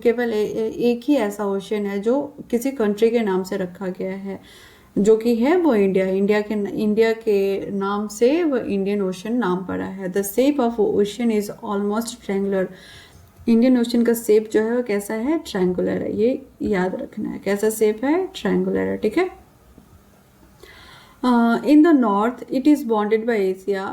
केवल एक ही ऐसा ओशन है जो किसी कंट्री के नाम से रखा गया है, जो कि है वो इंडिया के नाम से वो इंडियन ओशन नाम पड़ा है। The shape of ocean is almost triangular. Indian ocean का शेप जो है वो कैसा है, ट्रायंगुलर है, ये याद रखना है, कैसा शेप है, ट्रायंगुलर है, ठीक है। In the north it is bounded by Asia,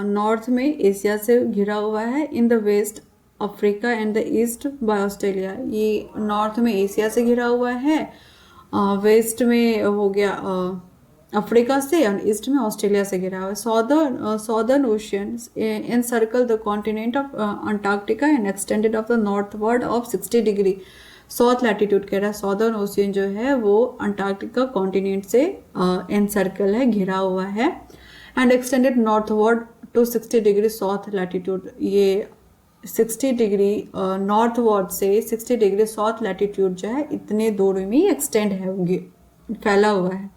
north में एशिया से घिरा हुआ है। In the west Africa and the east by Australia, ये नॉर्थ में एशिया से घिरा हुआ है, वेस्ट में हो गया अफ्रीका से, और ईस्ट में ऑस्ट्रेलिया से घिरा हुआ है। Southern ocean encircle the continent of Antarctica and extended of the northward of 60 degree south latitude. कह रहा है सॉदर्न ओशियन जो है वो अंटार्कटिका कॉन्टिनेंट से एनसर्कल है, घिरा हुआ है, and extended northward to 60 degree south latitude. ये 60 डिग्री नॉर्थवर्ड से 60 डिग्री साउथ लैटिट्यूड जो है इतने दूर में एक्सटेंड है, फैला हुआ है।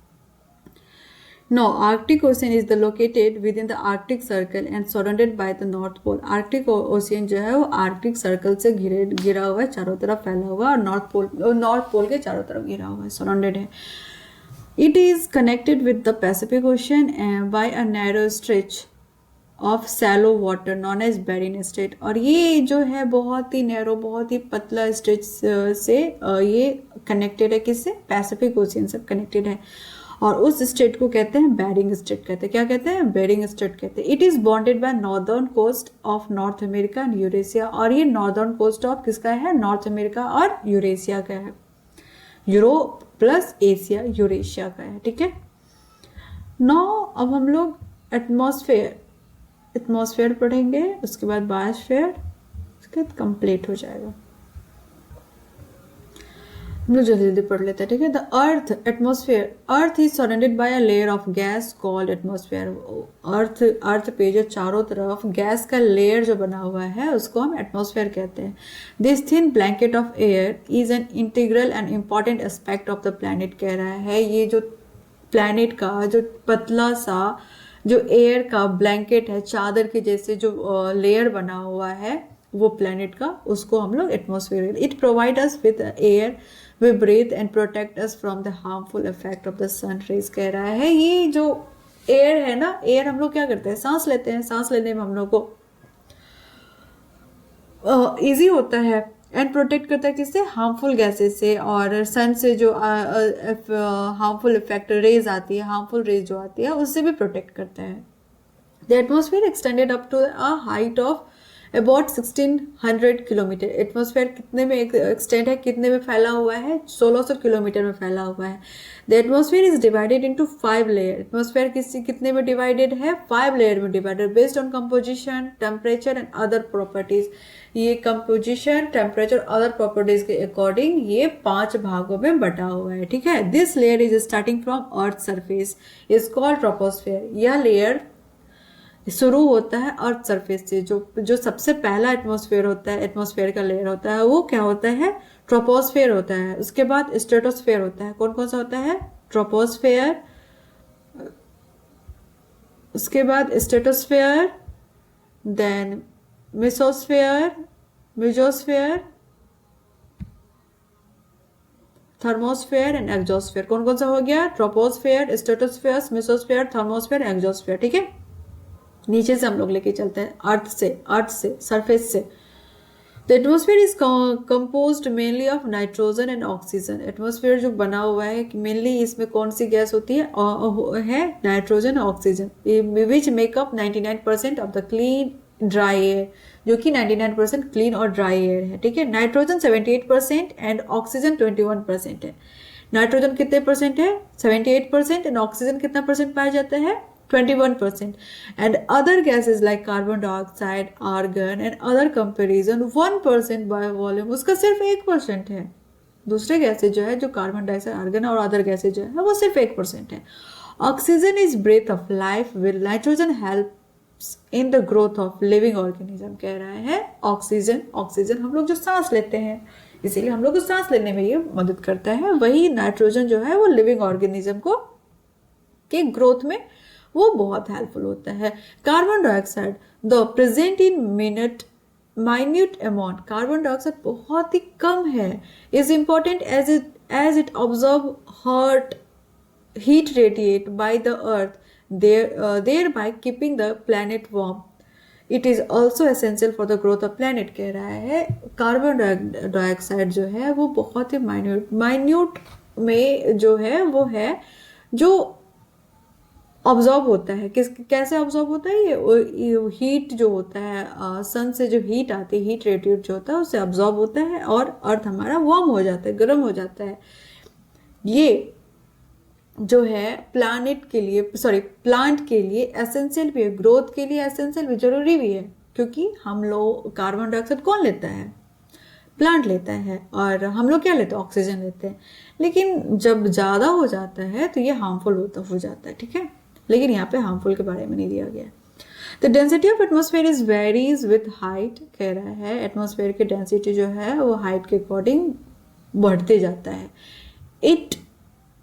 No, Arctic Ocean is located within the Arctic Circle and surrounded by the North Pole. Arctic Ocean जो है वो आर्कटिक सर्कल से घिरा हुआ है, चारों तरफ फैला हुआ है, और नॉर्थ पोल के चारों तरफ घिरा हुआ है, सराउंडेड है। It is connected with the Pacific Ocean by a narrow stretch of shallow water known as Bering Strait। और ये जो है बहुत ही नैरो, बहुत ही पतला स्ट्रेच से ये कनेक्टेड है, किससे, पैसिफिक ओशियन से कनेक्टेड है, और उस स्टेट को कहते हैं बेरिंग स्टेट कहते हैं। क्या कहते हैं, बेरिंग स्टेट कहते हैं। It is bounded by northern coast of North America and Eurasia, और ये नॉर्दर्न कोस्ट ऑफ किसका है, नॉर्थ अमेरिका और यूरेशिया का है, यूरोप प्लस एशिया यूरेशिया का है, ठीक है। नौ अब हम लोग एटमॉस्फेयर पढ़ेंगे, उसके बाद बायोस्फेयर, उसके बाद कंप्लीट हो जाएगा। हम लोग जल्दी जल्दी पढ़ लेते हैं, ठीक है। The earth atmosphere, earth is surrounded by a layer of gas called atmosphere. Earth पे जो चारों तरफ गैस का लेयर जो बना हुआ है उसको हम एटमॉस्फेयर कहते हैं। This thin blanket of air is an integral and important aspect of the planet. कह रहा है ये जो प्लैनेट का जो पतला सा जो एयर का ब्लैंकेट है, चादर के जैसे जो लेयर बना हुआ है वो प्लैनेट का, उसको हम लोग atmosphere. It provide us with air we breathe and protect us from the harmful effect of the sun rays. कह रहा है ये जो एयर है ना, एयर हम लोग क्या करते हैं, सांस लेते हैं, सांस लेने में हम लोग को इजी होता है, एंड प्रोटेक्ट करता है किससे, हार्मफुल गैसेस से, और सन से जो हार्मफुल इफेक्ट रेज आती है, हार्मफुल रेज जो आती है उससे भी प्रोटेक्ट करता है। The atmosphere extended up to a height of about 1600 kilometre. Atmosphere कितने में एक्सटेंड है, कितने में फैला हुआ है, 1600 किलोमीटर में फैला हुआ है। The atmosphere is divided into 5 layer. Atmosphere कितने में डिवाइडेड है, 5 लेयर में divided, based on composition, temperature and other properties. ये कंपोजिशन, टेम्परेचर, अदर प्रॉपर्टीज के अकॉर्डिंग ये 5 भागों में बटा हुआ है, ठीक है। This layer is starting from earth surface is called troposphere. यह लेयर शुरू होता है अर्थ सरफेस से, जो सबसे पहला एटमॉस्फेयर होता है, एटमॉस्फेयर का लेयर होता है, वो क्या होता है, ट्रोपोस्फेयर होता है। उसके बाद स्ट्रेटोस्फेयर होता है। कौन कौन सा होता है, ट्रोपोस्फेयर, उसके बाद stratosphere, then mesosphere, mesosphere, thermosphere and exosphere. कौन कौन सा हो गया, troposphere, stratosphere, mesosphere, thermosphere, exosphere, ठीक है। नीचे से हम लोग लेके चलते हैं, अर्थ से सरफेस से। The atmosphere is composed mainly of nitrogen and oxygen. Atmosphere जो बना हुआ है मेनली इसमें कौन सी गैस होती है नाइट्रोजन और oxygen, which makeup 99% of the clean dry air, जो कि 99% क्लीन और ड्राई एयर है, ठीक है। नाइट्रोजन 78% एंड ऑक्सीजन 21% है। नाइट्रोजन कितने परसेंट है? 78%। एंड ऑक्सीजन कितना परसेंट पाया जाता है? 21%। And other gases like carbon dioxide, argon and other comparison 1% by volume, उसका सिर्फ 1% है। दूसरे गैसेज जो है, जो कार्बन डाइऑक्साइड, आर्गन और अदर गैसेज जो है, वो सिर्फ 1% है। Oxygen is breath of life, while nitrogen help in the growth of living organism. कह रहा है ऑक्सीजन हम लोग जो सांस लेते हैं, इसीलिए हम लोग को सांस लेने में ये मदद करता है। वही नाइट्रोजन जो है वो लिविंग ऑर्गेनिज्म को के ग्रोथ में वो बहुत हेल्पफुल होता है। Carbon dioxide the present in minute amount, carbon dioxide बहुत ही कम है, is important as it absorb hot heat radiate by the earth, thereby keeping the planet warm. It is also essential for the growth of planet। कह रहा है carbon dioxide जो है वो बहुत ही माइन्यूट में जो है वो है जो ऑब्जॉर्ब होता है। कैसे ऑब्जॉर्ब होता है? ये हीट जो होता है, सन से जो हीट आती है, हीट रेडिएट जो होता है उससे ऑब्जॉर्ब होता है और अर्थ हमारा वार्म हो जाता है, गर्म हो जाता है। ये जो है प्लांट के लिए एसेंशियल भी है, ग्रोथ के लिए एसेंशियल भी, जरूरी भी है। क्योंकि हम लोग कार्बन डाइऑक्साइड कौन लेता है? प्लांट लेता है। और हम लोग क्या लेते हैं? ऑक्सीजन लेते हैं। लेकिन जब ज़्यादा हो जाता है तो ये हार्मफुल हो जाता है, ठीक है। लेकिन यहाँ पे हार्मफुल के बारे में नहीं दिया गया। The density of atmosphere is varies with height. कह रहा है एटमोसफेयर की डेंसिटी जो है वो हाइट के अकॉर्डिंग बढ़ते जाता है। It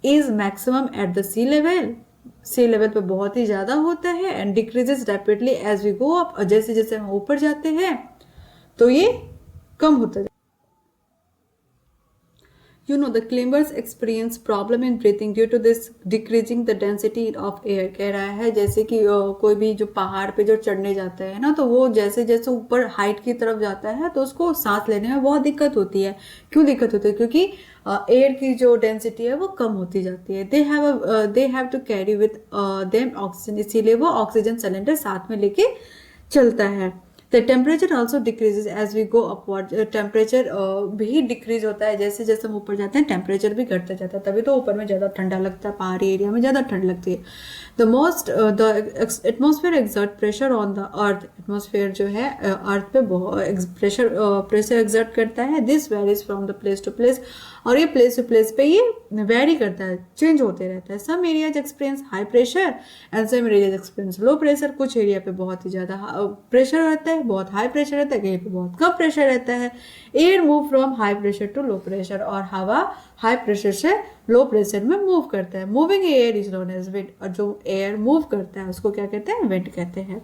is maximum at the sea level पे बहुत ही ज्यादा होता है। And decreases rapidly as we go up, जैसे जैसे हम ऊपर जाते हैं तो ये कम होता है। You know, the climbers experience problem in breathing due to this decreasing the density of air। कह रहा है जैसे कि कोई भी जो पहाड़ पे जो चढ़ने जाता है ना, तो वो जैसे जैसे ऊपर हाइट की तरफ जाता है तो उसको सांस लेने में बहुत दिक्कत होती है। क्यों दिक्कत होती है? क्योंकि एयर की जो डेंसिटी है वो कम होती जाती है। They have to carry with them oxygen, इसीलिए वो ऑक्सीजन सिलेंडर साथ में लेके चलता है। The temperature also decreases as we go upward। Temperature भी डिक्रीज होता है जैसे जैसे हम ऊपर जाते हैं, टेम्परेचर भी घटता जाता है। तभी तो ऊपर में ज़्यादा ठंडा लगता है, पहाड़ी एरिया में ज़्यादा ठंड लगती है। The atmosphere exert pressure on the earth. Atmosphere जो है अर्थ पे बहुत प्रेशर एक्सर्ट करता है। This varies from the place to place, और ये प्लेस टू प्लेस पे ये वेरी करता है, चेंज होते रहता है। Some areas experience high pressure and some areas experience low pressure. कुछ एरिया पे बहुत ही ज़्यादा प्रेशर रहता है, बहुत हाई प्रेशर रहता है, कहीं पे बहुत कम प्रेशर रहता है। Air move from high pressure to low pressure, और हवा हाई प्रेशर से लो प्रेशर में मूव करता है। Moving air is known as wind, और जो एयर मूव करता है उसको क्या कहते हैं? विंड कहते हैं।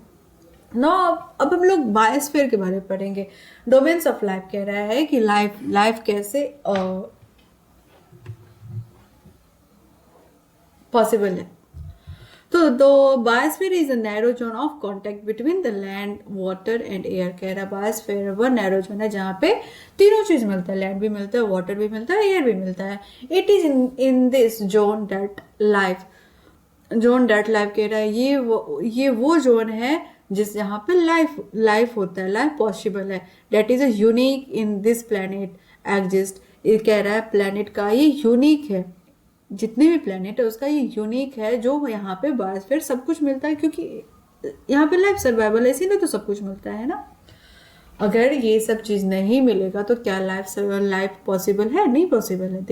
अब हम लोग बायोस्फीयर के बारे में पढ़ेंगे। डोमेन्स ऑफ लाइफ कह रहा है कि लाइफ कैसे पॉसिबल है। तो biosphere is a narrow zone of contact between the land, water and air. कह रहा है बायोस्फीयर वह नैरो जोन है जहाँ पे तीनों चीज मिलता है, लैंड भी मिलता है, वाटर भी मिलता है, एयर भी मिलता है। It is in this zone that life कह रहा है ये वो जोन है जिस जहाँ पे लाइफ होता है, लाइफ पॉसिबल है। That is a unique in this planet exist. ये कह रहा है प्लैनेट का ये यूनिक है, जितने भी प्लैनेट है उसका ये यूनिक है, जो यहाँ पे बायोस्फीयर सब कुछ मिलता है। क्योंकि यहाँ पे लाइफ सर्वाइवल है, इसीलिए तो सब कुछ मिलता है ना। अगर ये सब चीज नहीं मिलेगा तो क्या लाइफ पॉसिबल है? नहीं पॉसिबल है।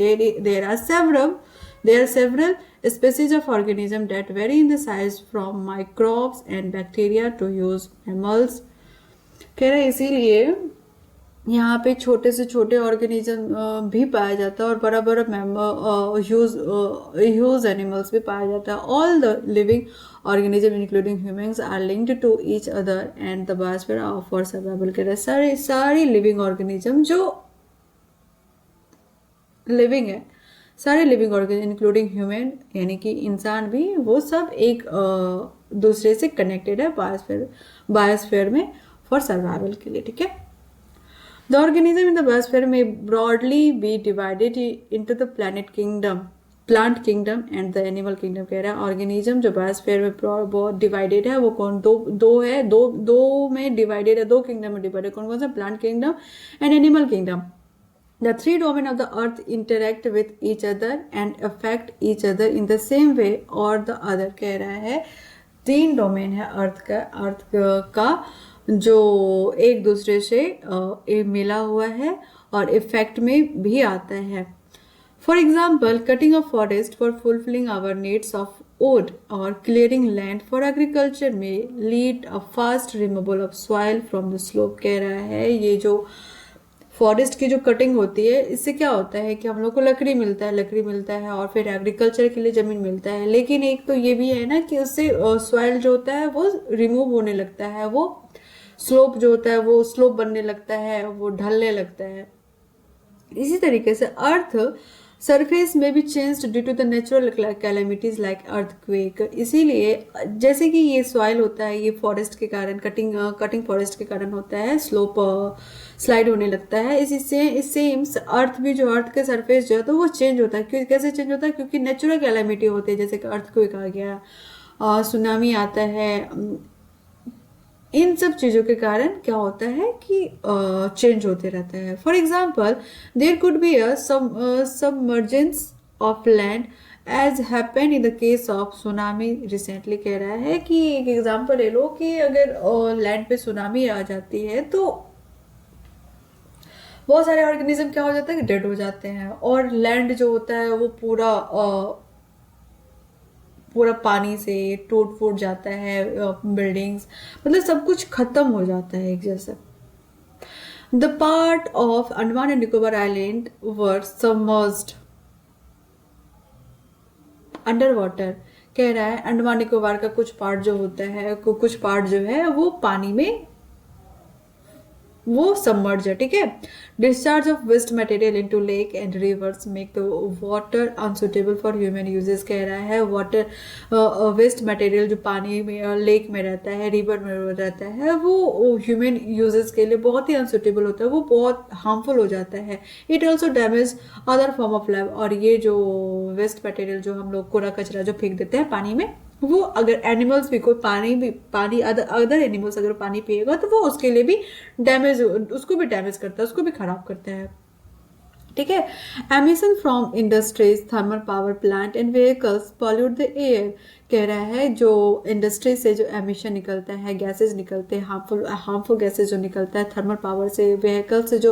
There are several species of organism that vary in the size from microbes and bacteria to huge mammals। कह रहे इसीलिए यहाँ पे छोटे से छोटे ऑर्गेनिज्म भी पाया जाता है और बड़ा बड़ा ह्यूज एनिमल्स भी पाया जाता है। All the living organism including humans are linked to each other and the biosphere offer survival. कह रहे हैं सारी लिविंग ऑर्गेनिज्म जो लिविंग है, सारे लिविंग ऑर्गेनिज्म इंक्लूडिंग ह्यूमन यानी कि इंसान भी, वो सब एक दूसरे से कनेक्टेड है बायोस्फीयर में फॉर सर्वाइवल के लिए, ठीक है। The organism in the biosphere may broadly be divided into the planet kingdom। Plant kingdom and the animal kingdom कह रहा है। ऑर्गेनिज्म जो बायोस्फीयर में बहुत डिवाइडेड है वो कौन, दो है, दो में डिवाइडेड है, दो किंगडम में डिवाइडेड, कौन कौन सा, plant kingdom and animal kingdom. The three domains of the earth interact with each other and affect each other in the same way or the other। कह रहा है 3 डोमेन है अर्थ का जो एक दूसरे से मिला हुआ है और इफेक्ट में भी आता है। For example cutting of forest for fulfilling our needs of wood और क्लियरिंग लैंड फॉर एग्रीकल्चर में lead a fast removal of soil from the slope. कह रहा है ये जो फॉरेस्ट की जो कटिंग होती है इससे क्या होता है कि हम लोग को लकड़ी मिलता है और फिर एग्रीकल्चर के लिए जमीन मिलता है, लेकिन एक तो ये भी है ना कि उससे सॉइल जो होता है वो रिमूव होने लगता है, वो स्लोप जो होता है वो स्लोप बनने लगता है, वो ढलने लगता है। इसी तरीके से अर्थ सरफेस में भी changed due to the natural calamities like earthquake. इसीलिए जैसे कि ये सॉइल होता है ये फॉरेस्ट के कारण कटिंग फॉरेस्ट के कारण होता है, स्लोप स्लाइड होने लगता है। इससे अर्थ भी जो अर्थ के सरफेस जो है तो वो चेंज होता है। कैसे चेंज होता है? क्योंकि नेचुरल कैलेमिटी होती है, जैसे कि अर्थक्वेक आ गया, सुनामी आता है। इन सब चीजों के कारण क्या होता है कि चेंज होते रहता है। For example there could be a submergence of land as happen in the case of tsunami recently. कह रहा है कि एक एग्जाम्पल ले लो कि अगर लैंड पे सुनामी आ जाती है तो बहुत सारे ऑर्गेनिज्म क्या हो जाता है कि डेड हो जाते हैं और लैंड जो होता है वो पूरा पानी से टूट फूट जाता है, बिल्डिंग्स मतलब सब कुछ खत्म हो जाता है एक जैसा। The part of Andaman and Nicobar island were submerged under water. कह रहा है अंडमान निकोबार का कुछ पार्ट जो होता है, कुछ पार्ट जो है वो पानी में वो सबमर्ज है, ठीक है। Discharge of waste material into lake and rivers make the water unsuitable for human uses. कह रहा है वाटर वेस्ट मटेरियल जो पानी में लेक में रहता है, रिवर में रहता है, वो ह्यूमन यूजेस के लिए बहुत ही अनसुटेबल होता है, वो बहुत हार्मफुल हो जाता है। It also damage other form of life. और ये जो वेस्ट मटेरियल जो हम लोग कूड़ा कचरा जो फेंक देते हैं पानी में, वो अगर एनिमल्स भी कोई पानी अदर एनिमल्स अगर पानी पिएगा तो वो उसके लिए भी उसको भी डैमेज करता है, उसको भी खराब करता है, ठीक है। Emission from industries, thermal power plant and vehicles pollute the air. कह रहा है जो इंडस्ट्री से जो एमिशन निकलता है, गैसेस निकलते हैं, हार्मफुल गैसेस जो निकलता है थर्मल पावर से, व्हीकल से जो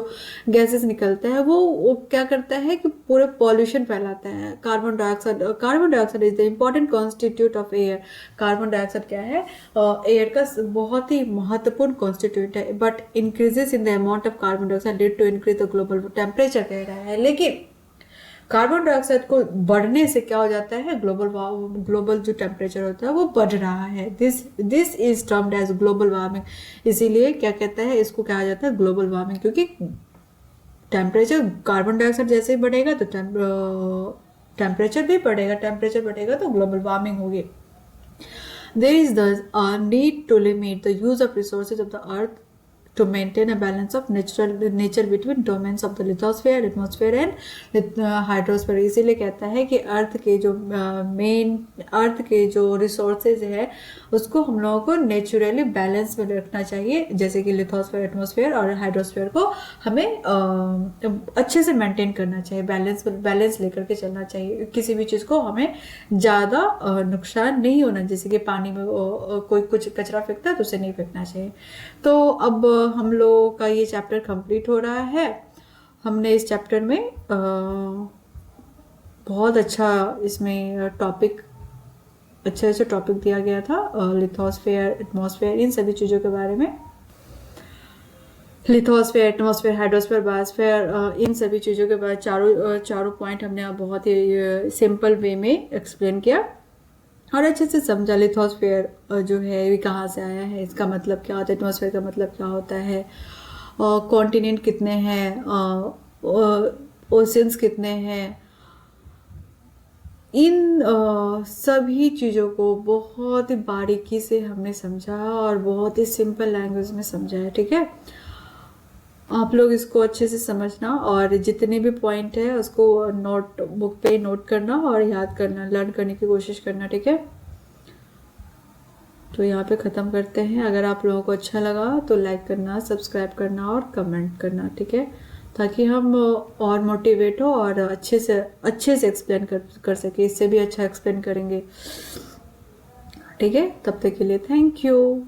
गैसेस निकलता है वो क्या करता है कि पूरे पॉल्यूशन फैलाता है। Carbon dioxide is the important constitute of air. Carbon dioxide क्या है? एयर का बहुत ही महत्वपूर्ण कॉन्स्टिट्यूट है। But increases in the amount of carbon dioxide lead to increase the global temperature. कह रहा है लेकिन कार्बन डाइऑक्साइड को बढ़ने से क्या हो जाता है? ग्लोबल जो टेम्परेचर होता है वो बढ़ रहा है। This is termed as global warming. इसीलिए क्या कहता है, इसको कहा जाता है ग्लोबल वार्मिंग, क्योंकि टेम्परेचर कार्बन डाइऑक्साइड जैसे ही बढ़ेगा तो टेम्परेचर भी बढ़ेगा, टेम्परेचर बढ़ेगा तो ग्लोबल वार्मिंग होगी। There is thus a need to limit the use of resources of the earth to maintain a balance of nature between domains of the lithosphere, atmosphere and hydrosphere। इसीलिए कहता है कि अर्थ के जो resources है उसको हम लोगों को नेचुरली बैलेंस में रखना चाहिए, जैसे कि लिथोस्फेयर, एटमॉस्फेयर और हाइड्रोस्फेयर को हमें अच्छे से मेंटेन करना चाहिए, बैलेंस लेकर के चलना चाहिए। किसी भी चीज़ को हमें ज़्यादा नुकसान नहीं होना, जैसे कि पानी में कोई कुछ कचरा फेंकता है तो उसे नहीं फेंकना चाहिए। तो अब हम लोग का ये चैप्टर कंप्लीट हो रहा है। हमने इस चैप्टर में बहुत अच्छा इसमें अच्छे टॉपिक दिया गया था, लिथोस्फेयर, एटमॉस्फेयर, इन सभी चीज़ों के बारे में। लिथोस्फेयर, एटमॉस्फेयर, हाइड्रोस्फेयर, बायोस्फेयर, इन सभी चीज़ों के बारे चारों पॉइंट हमने बहुत ही सिंपल वे में एक्सप्लेन किया और अच्छे से समझा। लिथोस्फेयर जो है ये कहाँ से आया है, इसका मतलब क्या होता है, एटमॉस्फेयर का मतलब क्या होता है, कॉन्टिनेंट कितने हैं, ओशंस कितने हैं, इन सभी चीज़ों को बहुत ही बारीकी से हमने समझा और बहुत ही सिंपल लैंग्वेज में समझा है, ठीक है। आप लोग इसको अच्छे से समझना और जितने भी पॉइंट है उसको नोट बुक पे नोट करना और याद करना, लर्न करने की कोशिश करना, ठीक है। तो यहाँ पे ख़त्म करते हैं। अगर आप लोगों को अच्छा लगा तो लाइक करना, सब्सक्राइब करना और कमेंट करना, ठीक है, ताकि हम और मोटिवेट हो और अच्छे से एक्सप्लेन कर सके। इससे भी अच्छा एक्सप्लेन करेंगे, ठीक है। तब तक के लिए थैंक यू।